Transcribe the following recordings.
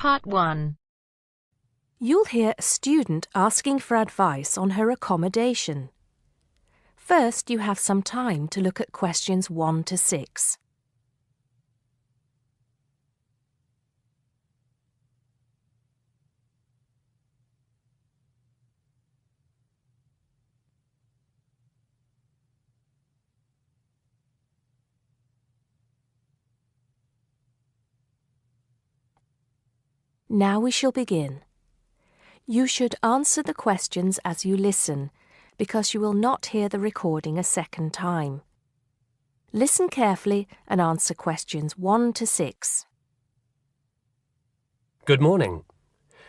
Part 1. You'll hear a student asking for advice on her accommodation. First, you have some time to look at questions 1 to 6. Now we shall begin. You should answer the questions as you listen, because you will not hear the recording a second time. Listen carefully and answer questions 1 to 6. Good morning.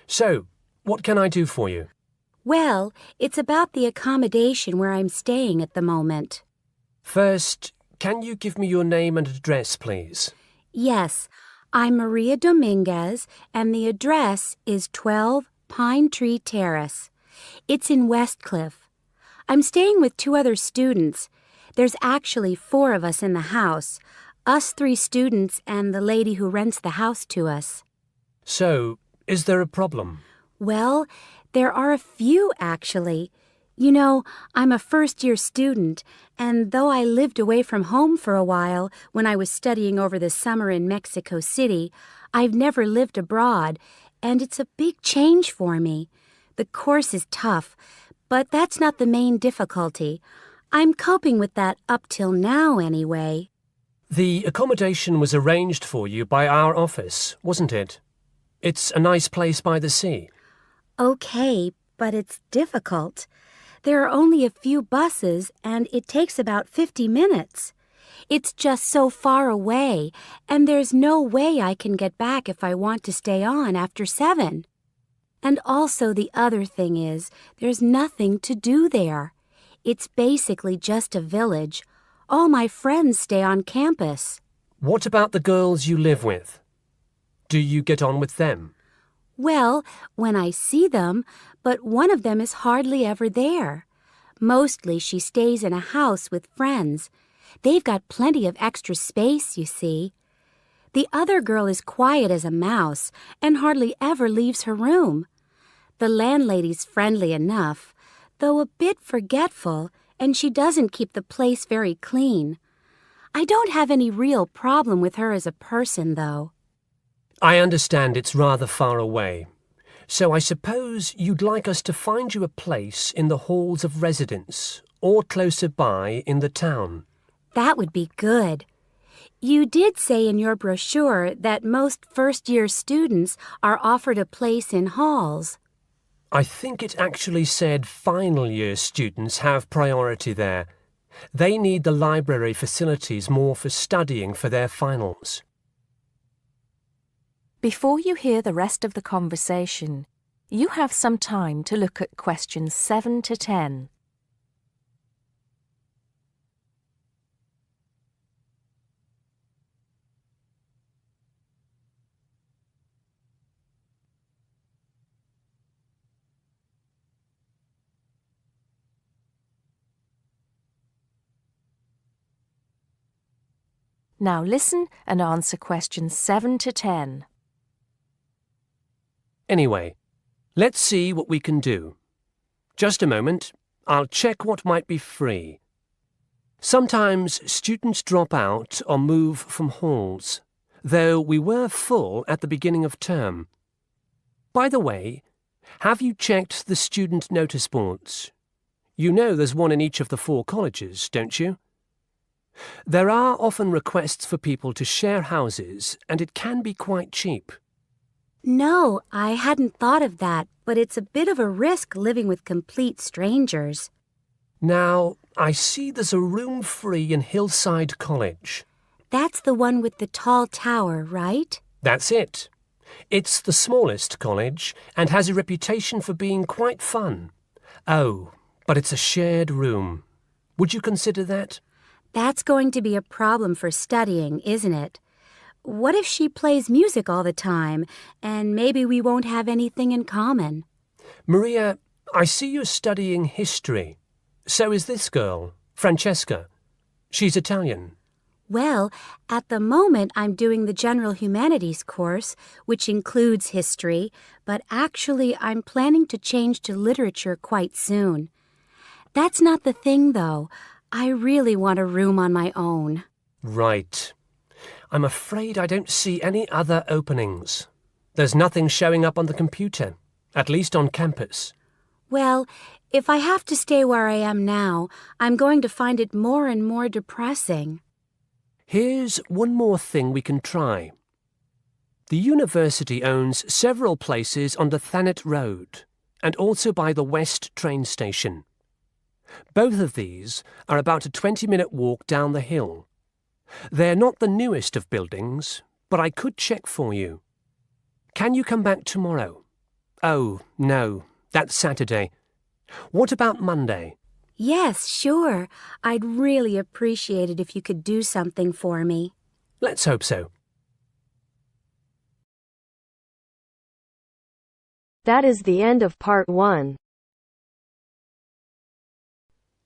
So, what can I do for you? Well, it's about the accommodation where I'm staying at the moment. First, can you give me your name and address, please? Yes, I'm Maria Dominguez, and the address is 12 Pine Tree Terrace. It's in Westcliff. I'm staying with 2 other students. There's actually 4 of us in the house, us 3 students and the lady who rents the house to us. So, is there a problem? Well, there are a few, actually. You know, I'm a first-year student, and though I lived away from home for a while when I was studying over the summer in Mexico City, I've never lived abroad, and it's a big change for me. The course is tough, but that's not the main difficulty. I'm coping with that up till now, anyway. The accommodation was arranged for you by our office, wasn't it? It's a nice place by the sea. Okay, but it's difficult. There are only a few buses, and it takes about 50 minutes. It's just so far away, and there's no way I can get back if I want to stay on after 7. And also the other thing is, there's nothing to do there. It's basically just a village. All my friends stay on campus. What about the girls you live with? Do you get on with them? Well, when I see them, but one of them is hardly ever there. Mostly she stays in a house with friends. They've got plenty of extra space, you see. The other girl is quiet as a mouse and hardly ever leaves her room. The landlady's friendly enough, though a bit forgetful, and she doesn't keep the place very clean. I don't have any real problem with her as a person, though. I understand it's rather far away, so I suppose you'd like us to find you a place in the halls of residence or closer by in the town. That would be good. You did say in your brochure that most first-year students are offered a place in halls. I think it actually said final-year students have priority there. They need the library facilities more for studying for their finals. Before you hear the rest of the conversation, you have some time to look at questions 7 to 10. Now listen and answer questions 7 to 10. Anyway, let's see what we can do. Just a moment, I'll check what might be free. Sometimes students drop out or move from halls, though we were full at the beginning of term. By the way, have you checked the student notice boards? You know there's one in each of the 4 colleges, don't you? There are often requests for people to share houses, and it can be quite cheap. No, I hadn't thought of that, but it's a bit of a risk living with complete strangers. Now, I see there's a room free in Hillside College. That's the one with the tall tower, right? That's it. It's the smallest college and has a reputation for being quite fun. Oh, but it's a shared room. Would you consider that? That's going to be a problem for studying, isn't it? What if she plays music all the time, and maybe we won't have anything in common? Maria, I see you're studying history. So is this girl, Francesca. She's Italian. Well, at the moment I'm doing the General Humanities course, which includes history, but actually I'm planning to change to literature quite soon. That's not the thing, though. I really want a room on my own. Right. I'm afraid I don't see any other openings. There's nothing showing up on the computer, at least on campus. Well, if I have to stay where I am now, I'm going to find it more and more depressing. Here's one more thing we can try. The university owns several places on the Thanet Road and also by the West train station. Both of these are about a 20-minute walk down the hill. They're not the newest of buildings, but I could check for you. Can you come back tomorrow? Oh, no, that's Saturday. What about Monday? Yes, sure. I'd really appreciate it if you could do something for me. Let's hope so. That is the end of part 1.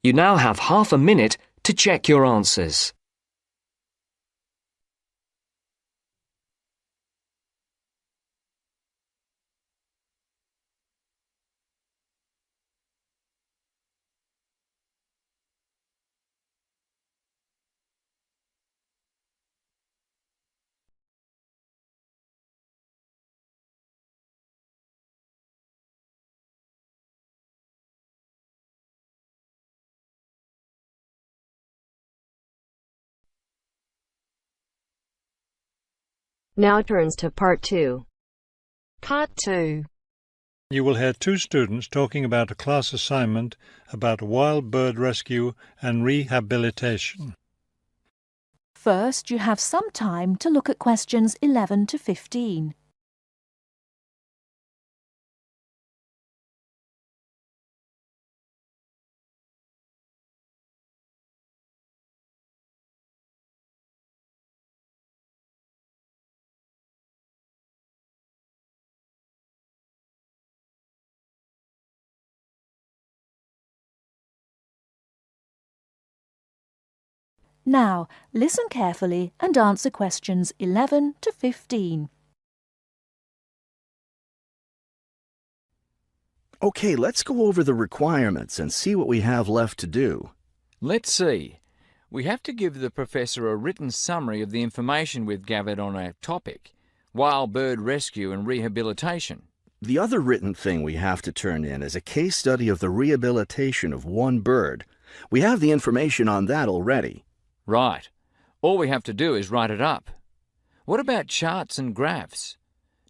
You now have half a minute to check your answers. Now turns to part 2. Part 2. You will hear two students talking about a class assignment about wild bird rescue and rehabilitation. First, you have some time to look at questions 11 to 15. Now, listen carefully and answer questions 11 to 15. Okay, let's go over the requirements and see what we have left to do. Let's see. We have to give the professor a written summary of the information we've gathered on our topic, wild bird rescue and rehabilitation. The other written thing we have to turn in is a case study of the rehabilitation of one bird. We have the information on that already. Right. All we have to do is write it up. What about charts and graphs?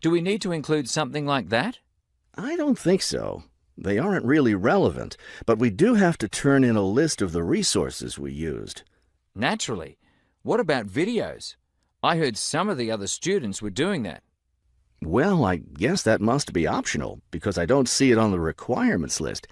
Do we need to include something like that? I don't think so. They aren't really relevant, but we do have to turn in a list of the resources we used. Naturally. What about videos? I heard some of the other students were doing that. Well, I guess that must be optional, because I don't see it on the requirements list.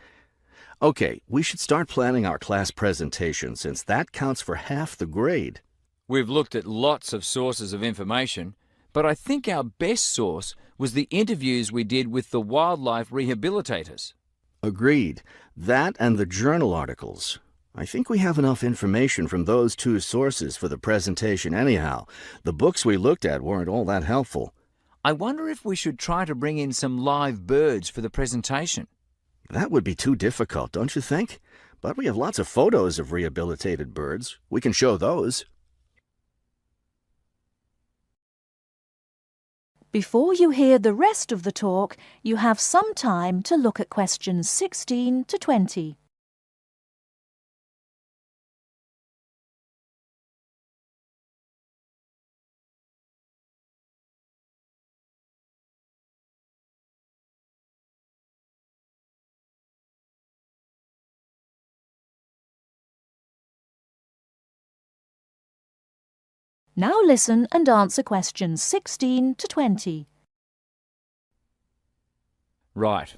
Okay, we should start planning our class presentation, since that counts for half the grade. We've looked at lots of sources of information, but I think our best source was the interviews we did with the wildlife rehabilitators. Agreed. That and the journal articles. I think we have enough information from those two sources for the presentation anyhow. The books we looked at weren't all that helpful. I wonder if we should try to bring in some live birds for the presentation. That would be too difficult, don't you think? But we have lots of photos of rehabilitated birds. We can show those. Before you hear the rest of the talk, you have some time to look at questions 16 to 20. Now listen and answer questions 16 to 20. Right.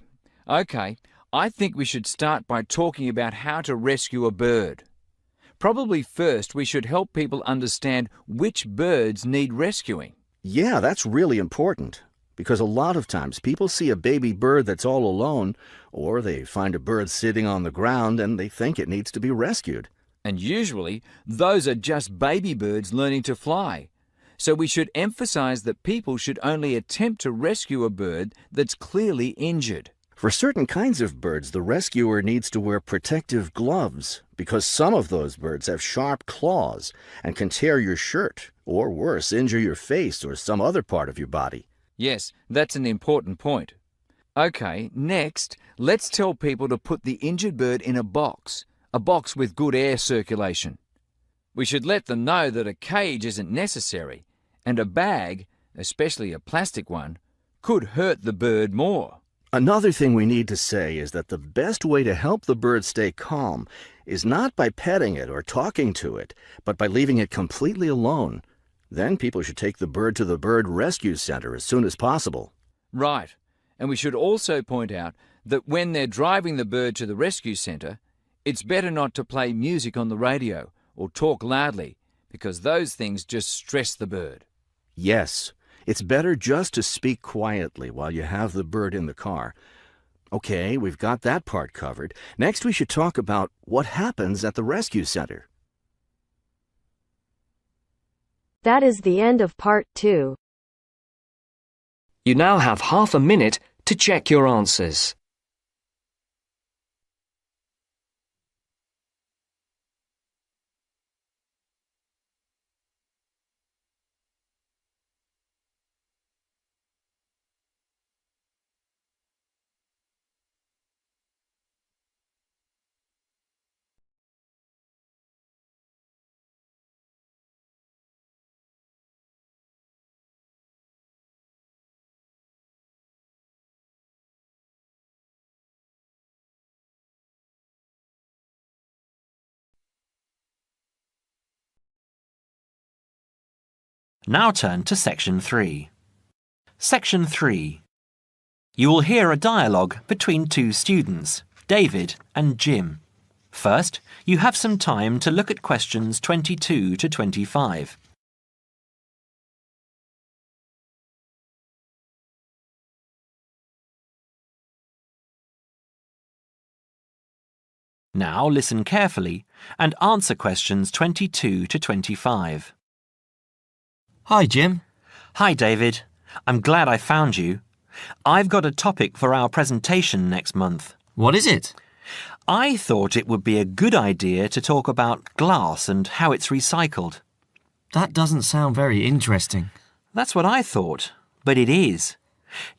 Okay, I think we should start by talking about how to rescue a bird. Probably first we should help people understand which birds need rescuing. Yeah, that's really important. Because a lot of times people see a baby bird that's all alone, or they find a bird sitting on the ground and they think it needs to be rescued. And usually, those are just baby birds learning to fly. So we should emphasize that people should only attempt to rescue a bird that's clearly injured. For certain kinds of birds, the rescuer needs to wear protective gloves because some of those birds have sharp claws and can tear your shirt, or worse, injure your face or some other part of your body. Yes, that's an important point. Okay, next, let's tell people to put the injured bird in a box with good air circulation. We should let them know that a cage isn't necessary, and a bag, especially a plastic one, could hurt the bird more. Another thing we need to say is that the best way to help the bird stay calm is not by petting it or talking to it, but by leaving it completely alone. Then people should take the bird to the bird rescue center as soon as possible. Right, and we should also point out that when they're driving the bird to the rescue center, it's better not to play music on the radio or talk loudly, because those things just stress the bird. Yes, it's better just to speak quietly while you have the bird in the car. Okay, we've got that part covered. Next, we should talk about what happens at the rescue center. That is the end of part 2. You now have half a minute to check your answers. Now turn to Section 3. Section 3. You will hear a dialogue between two students, David and Jim. First, you have some time to look at questions 22 to 25. Now listen carefully and answer questions 22 to 25. Hi, Jim. Hi, David. I'm glad I found you. I've got a topic for our presentation next month. What is it? I thought it would be a good idea to talk about glass and how it's recycled. That doesn't sound very interesting. That's what I thought, but it is.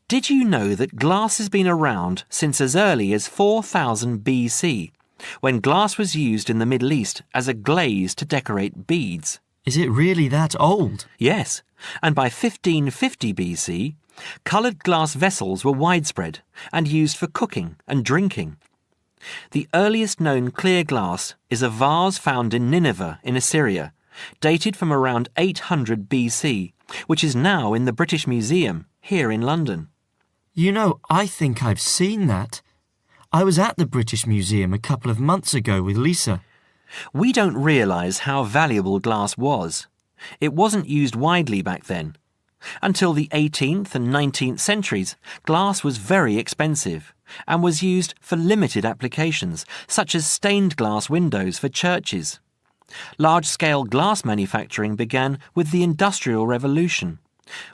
Did you know that glass has been around since as early as 4000 BC, when glass was used in the Middle East as a glaze to decorate beads? Is it really that old? Yes, and by 1550 BC, coloured glass vessels were widespread and used for cooking and drinking. The earliest known clear glass is a vase found in Nineveh in Assyria, dated from around 800 BC, which is now in the British Museum here in London. You know, I think I've seen that. I was at the British Museum a couple of months ago with Lisa. We don't realise how valuable glass was. It wasn't used widely back then. Until the 18th and 19th centuries, glass was very expensive and was used for limited applications, such as stained glass windows for churches. Large-scale glass manufacturing began with the Industrial Revolution,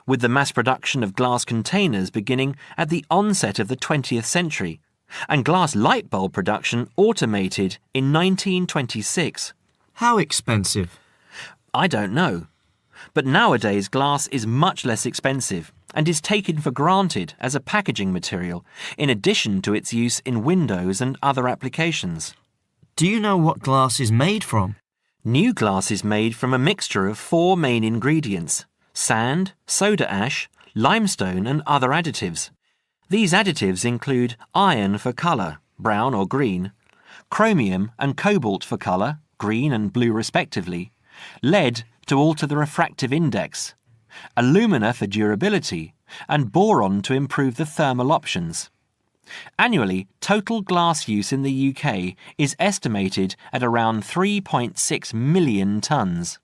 with the mass production of glass containers beginning at the onset of the 20th century, and glass light bulb production automated in 1926. How expensive? I don't know. But nowadays glass is much less expensive and is taken for granted as a packaging material, in addition to its use in windows and other applications. Do you know what glass is made from? New glass is made from a mixture of 4 main ingredients: sand, soda ash, limestone and other additives. These additives include iron for colour, brown or green, chromium and cobalt for colour, green and blue respectively, lead to alter the refractive index, alumina for durability, and boron to improve the thermal options. Annually, total glass use in the UK is estimated at around 3.6 million tonnes.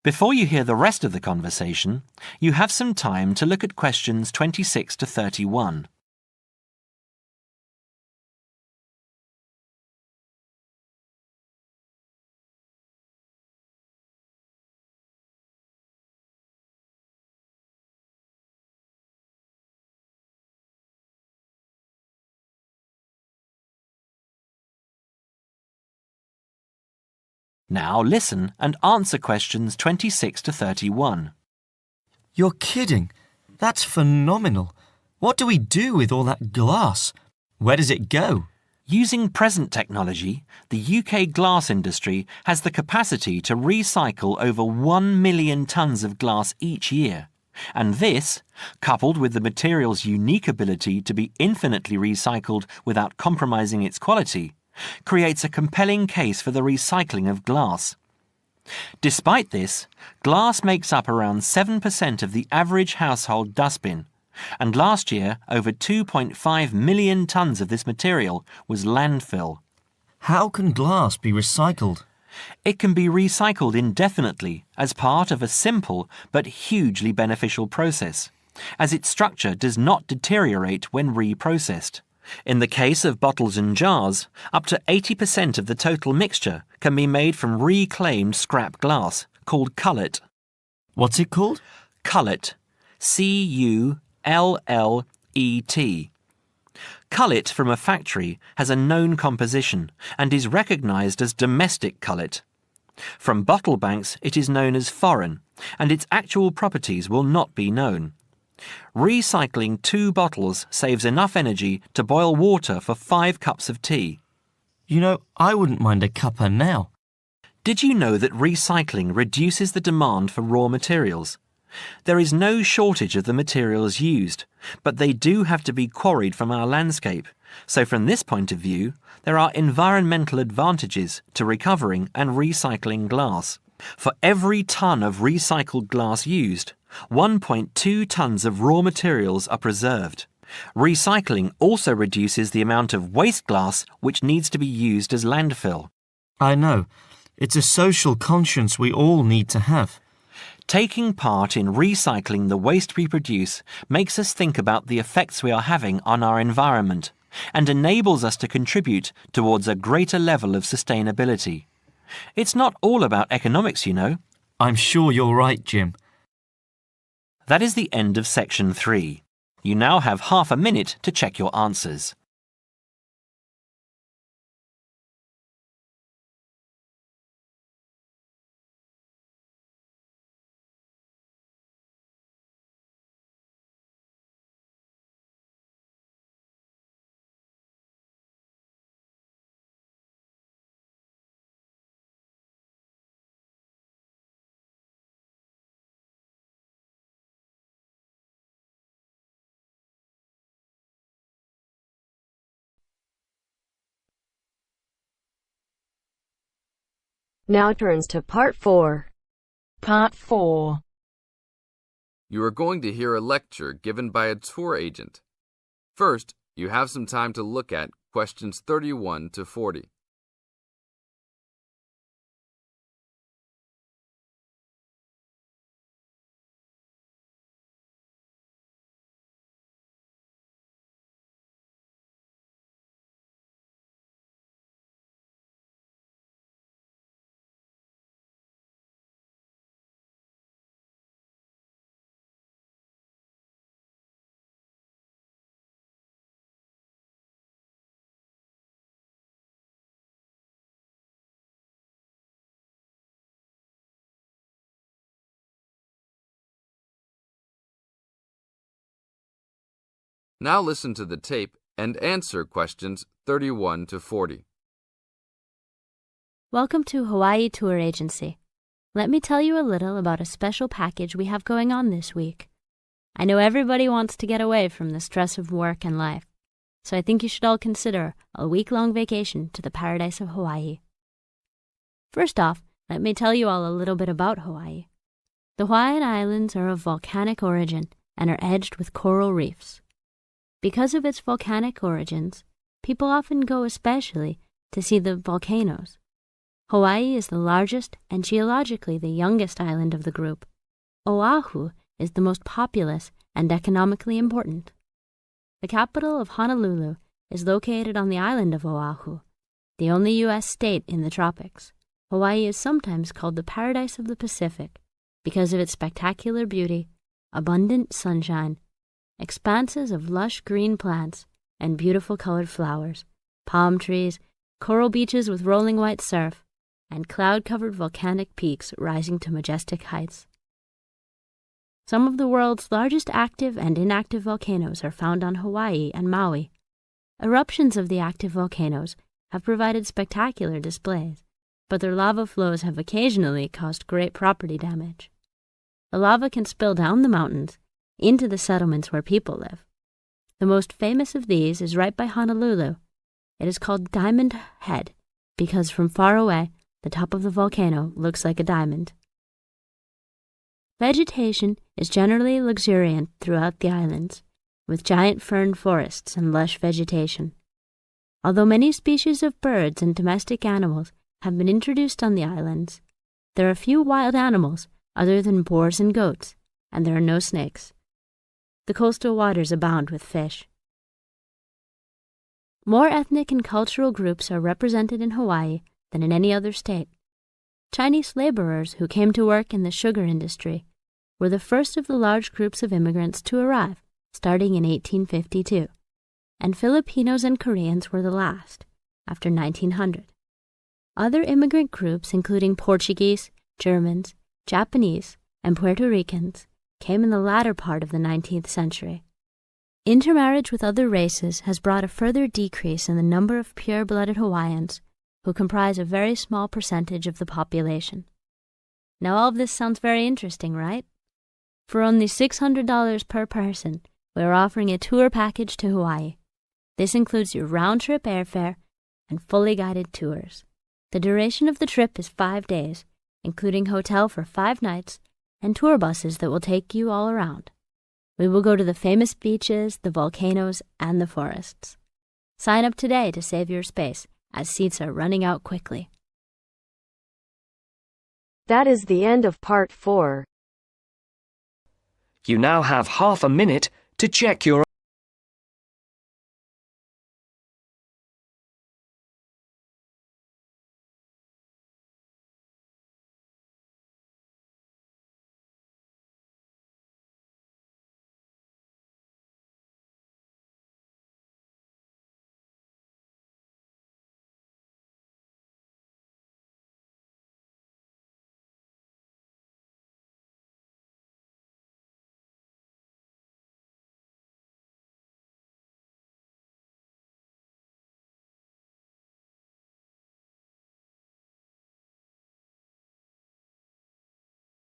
Before you hear the rest of the conversation, you have some time to look at questions 26 to 31. Now listen and answer questions 26 to 31. You're kidding. That's phenomenal. What do we do with all that glass? Where does it go? Using present technology, the UK glass industry has the capacity to recycle over 1 million tonnes of glass each year. And this, coupled with the material's unique ability to be infinitely recycled without compromising its quality, creates a compelling case for the recycling of glass. Despite this, glass makes up around 7% of the average household dustbin, and last year over 2.5 million tonnes of this material was landfill. How can glass be recycled? It can be recycled indefinitely as part of a simple but hugely beneficial process, as its structure does not deteriorate when reprocessed. In the case of bottles and jars, up to 80% of the total mixture can be made from reclaimed scrap glass, called cullet. What's it called? Cullet. C-U-L-L-E-T. Cullet from a factory has a known composition and is recognised as domestic cullet. From bottle banks it is known as foreign, and its actual properties will not be known. Recycling 2 bottles saves enough energy to boil water for 5 cups of tea. You know, I wouldn't mind a cuppa now. Did you know that recycling reduces the demand for raw materials? There is no shortage of the materials used, but they do have to be quarried from our landscape. So from this point of view, there are environmental advantages to recovering and recycling glass. For every tonne of recycled glass used, 1.2 tonnes of raw materials are preserved. Recycling also reduces the amount of waste glass which needs to be used as landfill. I know. It's a social conscience we all need to have. Taking part in recycling the waste we produce makes us think about the effects we are having on our environment and enables us to contribute towards a greater level of sustainability. It's not all about economics, you know. I'm sure you're right, Jim. That is the end of section 3. You now have half a minute to check your answers. Now turns to Part 4. Part 4. You are going to hear a lecture given by a tour agent. First, you have some time to look at questions 31 to 40. Now listen to the tape and answer questions 31 to 40. Welcome to Hawaii Tour Agency. Let me tell you a little about a special package we have going on this week. I know everybody wants to get away from the stress of work and life, so I think you should all consider a week-long vacation to the paradise of Hawaii. First off, let me tell you all a little bit about Hawaii. The Hawaiian Islands are of volcanic origin and are edged with coral reefs. Because of its volcanic origins, people often go especially to see the volcanoes. Hawaii is the largest and geologically the youngest island of the group. Oahu is the most populous and economically important. The capital of Honolulu is located on the island of Oahu, the only U.S. state in the tropics. Hawaii is sometimes called the paradise of the Pacific because of its spectacular beauty, abundant sunshine, expanses of lush green plants and beautiful colored flowers, palm trees, coral beaches with rolling white surf, and cloud-covered volcanic peaks rising to majestic heights. Some of the world's largest active and inactive volcanoes are found on Hawaii and Maui. Eruptions of the active volcanoes have provided spectacular displays, but their lava flows have occasionally caused great property damage. The lava can spill down the mountains into the settlements where people live. The most famous of these is right by Honolulu. It is called Diamond Head because from far away, the top of the volcano looks like a diamond. Vegetation is generally luxuriant throughout the islands, with giant fern forests and lush vegetation. Although many species of birds and domestic animals have been introduced on the islands, there are few wild animals other than boars and goats, and there are no snakes. The coastal waters abound with fish. More ethnic and cultural groups are represented in Hawaii than in any other state. Chinese laborers who came to work in the sugar industry were the first of the large groups of immigrants to arrive, starting in 1852, and Filipinos and Koreans were the last, after 1900. Other immigrant groups, including Portuguese, Germans, Japanese, and Puerto Ricans, came in the latter part of the 19th century. Intermarriage with other races has brought a further decrease in the number of pure-blooded Hawaiians, who comprise a very small percentage of the population. Now all of this sounds very interesting, right? For only $600 per person, we are offering a tour package to Hawaii. This includes your round-trip airfare and fully guided tours. The duration of the trip is 5 days, including hotel for 5 nights and tour buses that will take you all around. We will go to the famous beaches, the volcanoes, and the forests. Sign up today to save your space, as seats are running out quickly. That is the end of part 4. You now have half a minute to check your